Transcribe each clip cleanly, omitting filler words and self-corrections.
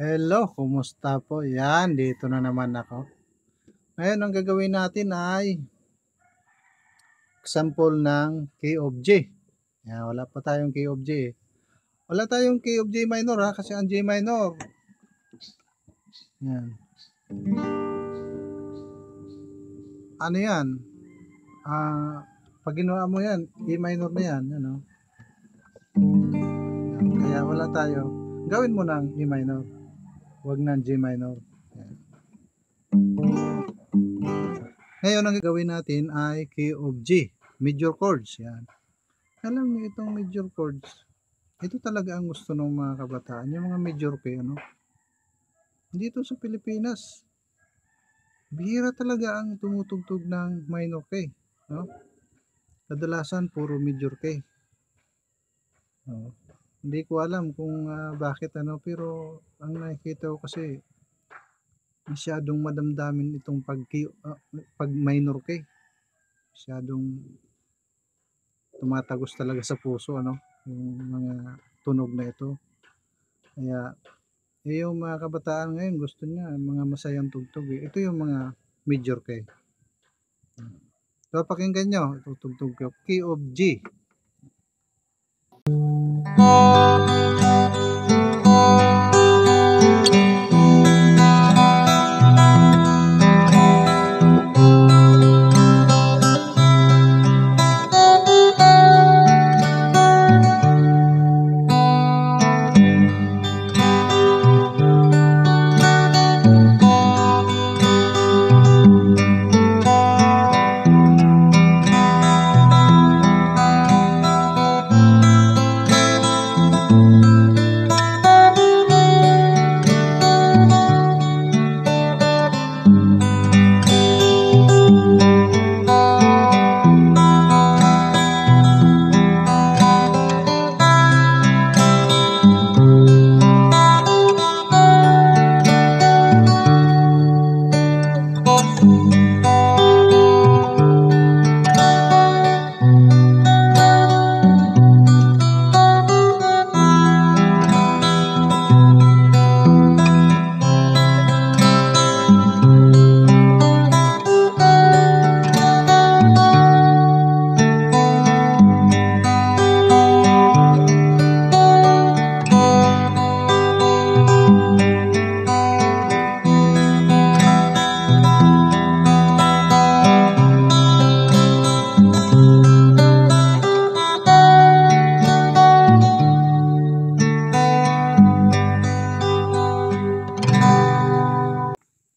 Hello, kumusta po? Yan, dito na naman ako. Ngayon, ang gagawin natin ay example ng key of G. Yan, wala pa tayong key of G. Wala tayong key of G minor ha, kasi ang G minor. Yan. Ano yan? Pag ginawa mo yan, E minor na yan. Ano? Yan. Kaya wala tayo. Gawin mo ng E minor. Huwag ng G minor. Yan. Ngayon, ang gagawin natin ay key of G. Major chords. Yan. Alam niyo itong major chords. Ito talaga ang gusto ng mga kabataan. Yung mga major key. Ano? Dito sa Pilipinas, bihira talaga ang tumutugtog ng minor key. No? Kadalasan, puro major key. No? Hindi ko alam kung bakit pero ang nakikita ko kasi masyadong madamdamin itong pag minor key. Masyadong tumatagos talaga sa puso yung mga tunog na ito. Kaya yung mga kabataan ngayon gusto niya mga masayang tugtog. Ito yung mga major key. So pakinggan nyo, tutugtog ko key of G.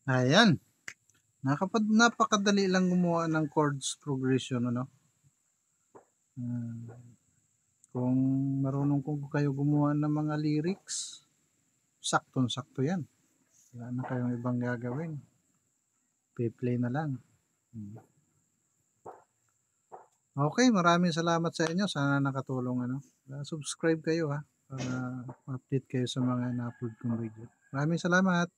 Ayan. Napakadali lang gumawa ng chords progression, kung marunong kayo gumawa ng mga lyrics, saktong-sakto yan. Wala na kayong ibang gagawin. Play na lang. Okay, maraming salamat sa inyo. Sana nakatulong. Subscribe kayo para update kayo sa mga na-upload kong video. Maraming salamat.